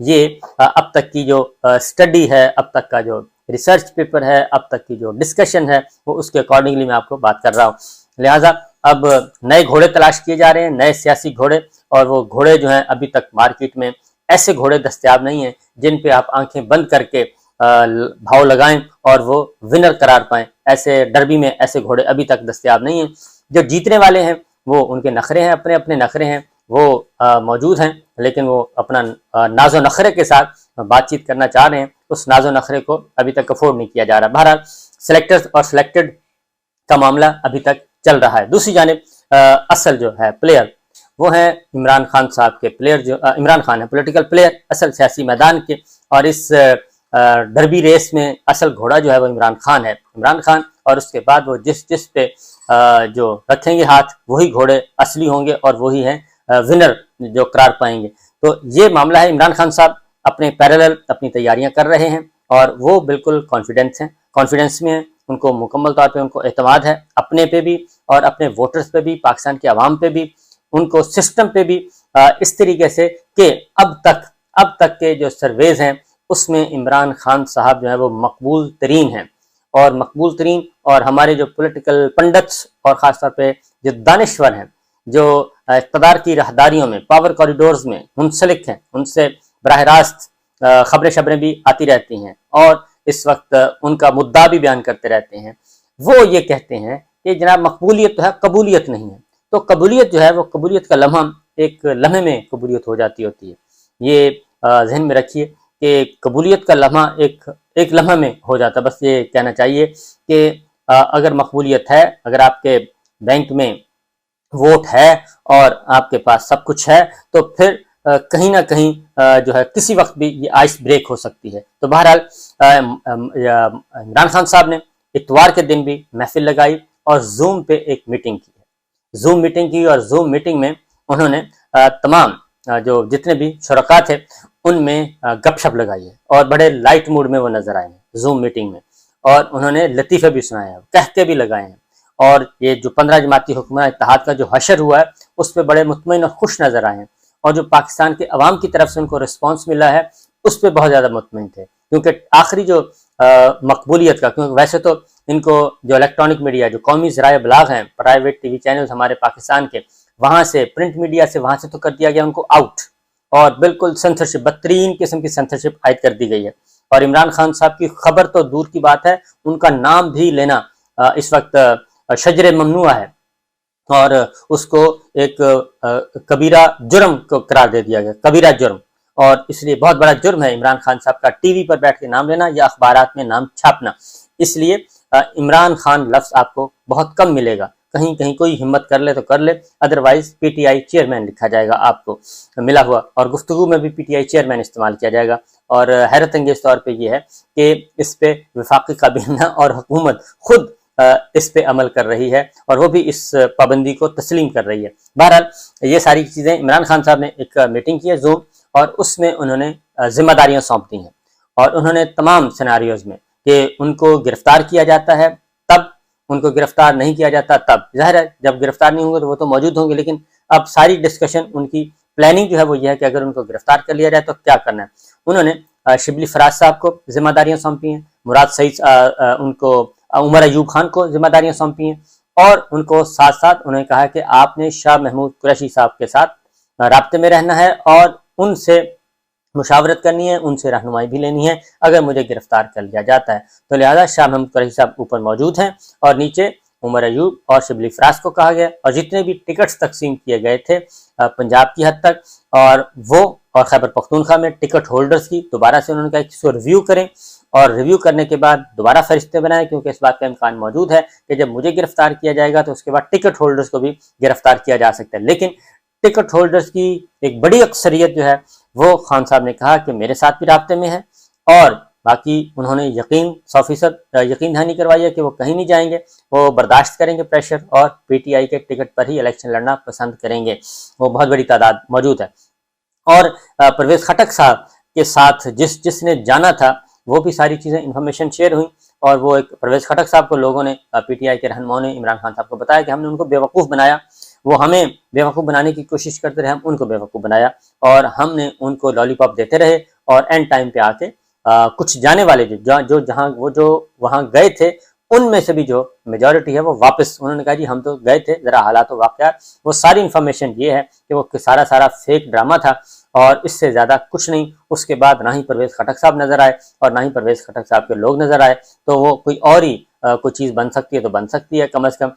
یہ اب تک کی جو اسٹڈی ہے، اب تک کا جو ریسرچ پیپر ہے، اب تک کی جو ڈسکشن ہے، وہ اس کے اکارڈنگلی میں آپ کو بات کر رہا ہوں۔ لہٰذا اب نئے گھوڑے تلاش کیے جا رہے ہیں، نئے سیاسی گھوڑے، اور وہ گھوڑے جو ہیں ابھی تک مارکیٹ میں ایسے گھوڑے دستیاب نہیں ہیں جن پہ آپ آنکھیں بند کر کے بھاؤ لگائیں اور وہ ونر قرار پائیں۔ ایسے ڈربی میں ایسے گھوڑے ابھی تک دستیاب نہیں ہیں۔ جو جیتنے والے ہیں وہ ان کے نخرے ہیں، اپنے اپنے نخرے ہیں، وہ موجود ہیں، لیکن وہ اپنا ناز و نخرے کے ساتھ بات چیت کرنا چاہ رہے ہیں، اس ناز و نخرے کو ابھی تک افورڈ نہیں کیا جا رہا۔ بہرحال سلیکٹرز اور سلیکٹڈ کا معاملہ ابھی تک چل رہا ہے۔ دوسری جانب اصل جو ہے پلیئر وہ ہیں عمران خان صاحب کے پلیئر، جو عمران خان ہے پولیٹیکل پلیئر اصل سیاسی میدان کے، اور اس ڈربی ریس میں اصل گھوڑا جو ہے وہ عمران خان ہے، عمران خان، اور اس کے بعد وہ جس پہ جو رکھیں گے ہاتھ وہی گھوڑے اصلی ہوں گے اور وہی ہیں ونر جو قرار پائیں گے۔ تو یہ معاملہ ہے۔ عمران خان صاحب اپنے پیرالل اپنی تیاریاں کر رہے ہیں اور وہ بالکل کانفیڈنس میں ہیں، ان کو مکمل طور پہ ان کو اعتماد ہے اپنے پہ بھی اور اپنے ووٹرز پہ بھی، پاکستان کے عوام پہ بھی، ان کو سسٹم پہ بھی، اس طریقے سے کہ اب تک کے جو سرویز ہیں اس میں عمران خان صاحب جو ہے وہ مقبول ترین ہیں، اور ہمارے جو پولیٹیکل پنڈتس اور خاص طور پہ جو دانشور ہیں، جو اقتدار کی راہداریوں میں، پاور کوریڈورز میں منسلک ہیں، ان سے براہ راست خبریں بھی آتی رہتی ہیں اور اس وقت ان کا مدعا بھی بیان کرتے رہتے ہیں۔ وہ یہ کہتے ہیں کہ جناب مقبولیت تو ہے، قبولیت نہیں ہے۔ تو قبولیت جو ہے وہ قبولیت کا لمحہ ایک لمحے میں قبولیت ہو جاتی ہوتی ہے۔ یہ ذہن میں رکھیے کہ قبولیت کا لمحہ ایک لمحہ میں ہو جاتا ہے۔ بس یہ کہنا چاہیے کہ اگر مقبولیت ہے، اگر آپ کے بینک میں ووٹ ہے اور آپ کے پاس سب کچھ ہے، تو پھر کہیں نہ کہیں جو ہے کسی وقت بھی یہ آئس بریک ہو سکتی ہے۔ تو بہرحال عمران خان صاحب نے اتوار کے دن بھی محفل لگائی اور زوم پہ ایک میٹنگ کی ہے، اور زوم میٹنگ میں انہوں نے تمام جو جتنے بھی شرکاء تھے ان میں گپ شپ لگائی ہے اور بڑے لائٹ موڈ میں وہ نظر آئے ہیں زوم میٹنگ میں، اور انہوں نے لطیفے بھی سنائے ہیں، کہتے بھی لگائے ہیں، اور یہ جو 15 جماعتی حکمراں اتحاد کا جو حشر ہوا ہے اس پہ بڑے مطمئن اور خوش نظر آئے ہیں، اور جو پاکستان کے عوام کی طرف سے ان کو رسپانس ملا ہے اس پہ بہت زیادہ مطمئن تھے، کیونکہ آخری جو مقبولیت کا، کیونکہ ویسے تو ان کو جو الیکٹرانک میڈیا، جو قومی ذرائع ابلاغ ہیں، پرائیویٹ ٹی وی چینلز ہمارے پاکستان کے، وہاں سے پرنٹ میڈیا سے وہاں سے تو کر دیا گیا ان کو آؤٹ، اور بالکل سینسرشپ، بدترین قسم کی سینسرشپ عائد کر دی گئی ہے، اور عمران خان صاحب کی خبر تو دور کی بات ہے، ان کا نام بھی لینا اس وقت شجر ممنوع ہے، اور اس کو ایک کبیرہ جرم کو قرار دے دیا گیا، کبیرہ جرم، اور اس لیے بہت بڑا جرم ہے عمران خان صاحب کا ٹی وی پر بیٹھ کے نام لینا یا اخبارات میں نام چھاپنا۔ اس لیے عمران خان لفظ آپ کو بہت کم ملے گا، کہیں کوئی ہمت کر لے تو کر لے، otherwise P T I chairman لکھا جائے گا آپ کو ملا ہوا، اور گفتگو میں بھی پی ٹی آئی چیئرمین استعمال کیا جائے گا، اور حیرت انگیز طور پہ یہ ہے کہ اس پہ وفاقی کابینہ اور حکومت خود اس پہ عمل کر رہی ہے، اور وہ بھی اس پابندی کو تسلیم کر رہی ہے۔ بہرحال یہ ساری چیزیں عمران خان صاحب نے ایک میٹنگ کی ہے زوم، اور اس میں انہوں نے ذمہ داریاں سونپ دی ہیں، اور انہوں نے تمام سیناریوز میں کہ ان کو گرفتار کیا جاتا ہے تب، ان کو گرفتار نہیں کیا جاتا تب، ظاہر ہے جب گرفتار نہیں ہوں گے تو وہ تو موجود ہوں گے، لیکن اب ساری ڈسکشن ان کی پلاننگ جو ہے وہ یہ ہے کہ اگر ان کو گرفتار کر لیا جائے تو کیا کرنا ہے۔ انہوں نے شبلی فراز صاحب کو ذمہ داریاں سونپی ہیں، مراد سعید ان کو عمر ایوب خان کو ذمہ داریاں سونپی ہیں، اور ان کو ساتھ ساتھ انہوں نے کہا کہ آپ نے شاہ محمود قریشی صاحب کے ساتھ رابطے میں رہنا ہے اور ان سے مشاورت کرنی ہے، ان سے رہنمائی بھی لینی ہے اگر مجھے گرفتار کر لیا جاتا ہے۔ تو لہذا شاہ محمود قریشی صاحب اوپر موجود ہیں، اور نیچے عمر ایوب اور شبلی فراز کو کہا گیا، اور جتنے بھی ٹکٹس تقسیم کیے گئے تھے پنجاب کی حد تک، اور وہ اور خیبر پختونخوا میں ٹکٹ ہولڈرز کی دوبارہ سے انہوں نے کہا کہ اس کو ریویو کریں، اور ریویو کرنے کے بعد دوبارہ فہرستیں بنائیں، کیونکہ اس بات کا امکان موجود ہے کہ جب مجھے گرفتار کیا جائے گا تو اس کے بعد ٹکٹ ہولڈرز کو بھی گرفتار کیا جا سکتا ہے، لیکن ٹکٹ ہولڈرز کی ایک بڑی اکثریت جو ہے وہ خان صاحب نے کہا کہ میرے ساتھ بھی رابطے میں ہے، اور باقی انہوں نے 100% یقین دہانی کروائی ہے کہ وہ کہیں نہیں جائیں گے، وہ برداشت کریں گے پریشر، اور پی ٹی آئی کے ٹکٹ پر ہی الیکشن لڑنا پسند کریں گے، وہ بہت بڑی تعداد موجود ہے۔ اور پرویز خٹک صاحب کے ساتھ جس نے جانا تھا وہ بھی ساری چیزیں انفارمیشن شیئر ہوئیں، اور وہ ایک پرویز خٹک صاحب کو لوگوں نے، پی ٹی آئی کے رہنماؤں نے عمران خان صاحب کو بتایا کہ ہم نے ان کو بیوقوف بنایا، وہ ہمیں بیوقوف بنانے کی کوشش کرتے رہے، ہم ان کو بیوقوف بنایا اور ہم نے ان کو لالی پاپ دیتے رہے، اور اینڈ ٹائم پہ آ کے کچھ جانے والے جو وہاں گئے تھے ان میں سے بھی جو میجورٹی ہے وہ واپس انہوں نے کہا جی ہم تو گئے تھے، ذرا حالات و واقعات، وہ ساری انفارمیشن یہ ہے کہ وہ سارا فیک ڈرامہ تھا اور اس سے زیادہ کچھ نہیں۔ اس کے بعد نہ ہی پرویز خٹک صاحب نظر آئے اور نہ ہی پرویز خٹک صاحب کے لوگ نظر آئے، تو وہ کوئی اور ہی کوئی چیز بن سکتی ہے تو بن سکتی ہے، کم از کم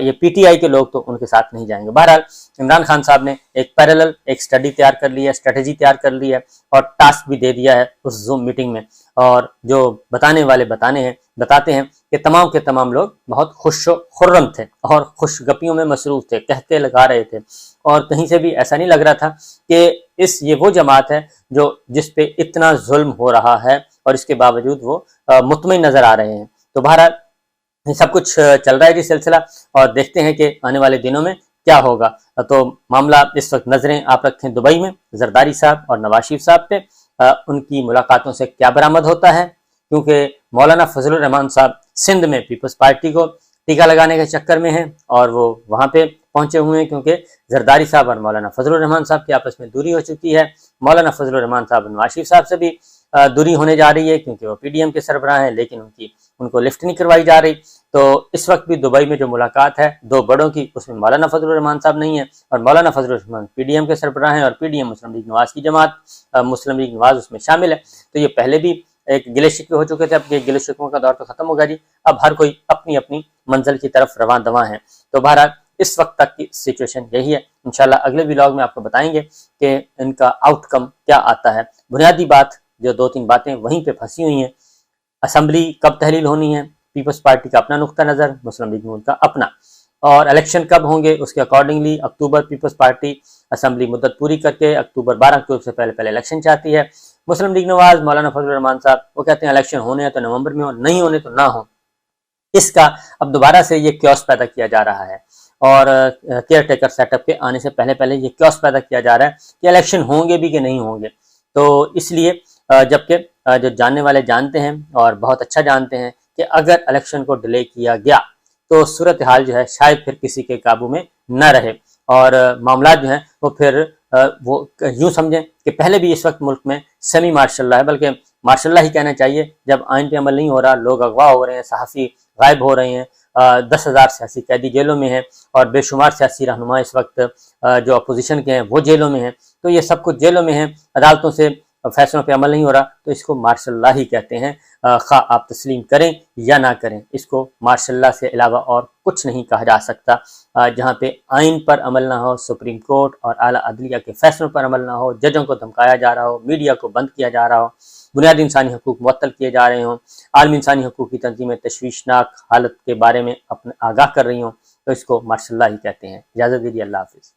یہ پی ٹی آئی کے لوگ تو ان کے ساتھ نہیں جائیں گے۔ بہرحال عمران خان صاحب نے ایک پیرالل ایک اسٹڈی تیار کر لی ہے، اسٹریٹجی تیار کر لی ہے اور ٹاسک بھی دے دیا ہے اس زوم میٹنگ میں، اور جو بتانے والے بتاتے ہیں کہ تمام کے تمام لوگ بہت خوش و خرم تھے اور خوش گپیوں میں مصروف تھے، کہتے لگا رہے تھے، اور کہیں سے بھی ایسا نہیں لگ رہا تھا کہ یہ وہ جماعت ہے جس پہ اتنا ظلم ہو رہا ہے اور اس کے باوجود وہ مطمئن نظر آ رہے ہیں۔ تو بہرحال یہ سب کچھ چل رہا ہے جی سلسلہ، اور دیکھتے ہیں کہ آنے والے دنوں میں کیا ہوگا۔ تو معاملہ اس وقت نظریں آپ رکھیں دبئی میں زرداری صاحب اور نواز شریف صاحب پہ، ان کی ملاقاتوں سے کیا برآمد ہوتا ہے، کیونکہ مولانا فضل الرحمان صاحب سندھ میں پیپلز پارٹی کو ٹیکہ لگانے کے چکر میں ہیں اور وہ وہاں پہ پہنچے ہوئے ہیں، کیونکہ زرداری صاحب اور مولانا فضل الرحمان صاحب کی آپس میں دوری ہو چکی ہے۔ مولانا فضل الرحمان صاحب نواز شریف صاحب سے بھی دوری ہونے جا رہی ہے، کیونکہ وہ پی ڈی ایم کے سربراہ ہیں، لیکن ان کو لفٹ نہیں کروائی جا رہی۔ تو اس وقت بھی دبئی میں جو ملاقات ہے دو بڑوں کی، اس میں مولانا فضل الرحمان صاحب نہیں ہیں، اور مولانا فضل الرحمان پی ڈی ایم کے سربراہ ہیں، اور پی ڈی ایم مسلم لیگ نواز کی جماعت، مسلم لیگ نواز اس میں شامل ہے۔ تو یہ پہلے بھی ایک گلے شکوے ہو چکے تھے، اب یہ گلے شکووں کا دور تو ختم ہوگا جی، اب ہر کوئی اپنی اپنی منزل کی طرف رواں دواں ہے۔ تو بہرحال اس وقت تک کی سچویشن یہی ہے، انشاءاللہ اگلے ولاگ میں آپ کو بتائیں گے کہ ان کا آؤٹ کم کیا آتا ہے۔ بنیادی بات جو دو تین باتیں وہیں پہ پھنسی ہوئی ہیں، اسمبلی کب تحلیل ہونی ہے، پیپلز پارٹی کا اپنا نقطہ نظر، مسلم لیگ نون کا اپنا، اور الیکشن کب ہوں گے اس کے اکارڈنگلی اکتوبر پیپلز پارٹی اسمبلی مدت پوری کر کے اکتوبر 12 اکتوبر سے پہلے الیکشن چاہتی ہے۔ مسلم لیگ نواز مولانا فضل الرحمان صاحب وہ کہتے ہیں الیکشن ہونے ہیں تو نومبر میں ہو، نہیں ہونے تو نہ ہو۔ اس کا اب دوبارہ سے یہ کیوس پیدا کیا جا رہا ہے، اور کیئر ٹیکر سیٹ اپ کے آنے سے پہلے یہ کیوس پیدا کیا جا رہا ہے کہ الیکشن ہوں گے بھی کہ نہیں ہوں گے۔ تو اس لیے جبکہ جو جاننے والے جانتے ہیں اور بہت اچھا جانتے ہیں کہ اگر الیکشن کو ڈیلے کیا گیا تو صورتحال جو ہے شاید پھر کسی کے قابو میں نہ رہے، اور معاملات جو ہیں وہ پھر وہ یوں سمجھیں کہ پہلے بھی اس وقت ملک میں سیمی مارشل لا ہے، بلکہ مارشل لا ہی کہنا چاہیے، جب آئین پہ عمل نہیں ہو رہا، لوگ اغوا ہو رہے ہیں، صحافی غائب ہو رہے ہیں، 10,000 سیاسی قیدی جیلوں میں ہیں، اور بے شمار سیاسی رہنما اس وقت جو اپوزیشن کے ہیں وہ جیلوں میں ہیں، تو یہ سب کچھ جیلوں میں ہیں، عدالتوں سے فیصلوں پہ عمل نہیں ہو رہا، تو اس کو مارشل لا ہی کہتے ہیں، خواہ آپ تسلیم کریں یا نہ کریں، اس کو مارشل لا سے علاوہ اور کچھ نہیں کہا جا سکتا۔ جہاں پہ آئین پر عمل نہ ہو، سپریم کورٹ اور اعلیٰ عدلیہ کے فیصلوں پر عمل نہ ہو، ججوں کو دھمکایا جا رہا ہو، میڈیا کو بند کیا جا رہا ہو، بنیادی انسانی حقوق معطل کیے جا رہے ہوں، عالمی انسانی حقوق کی تنظیمیں تشویشناک حالت کے بارے میں اپنے آگاہ کر رہی ہوں، تو اس کو مارشل لا ہی کہتے ہیں۔ اجازت دیجیے، اللہ حافظ۔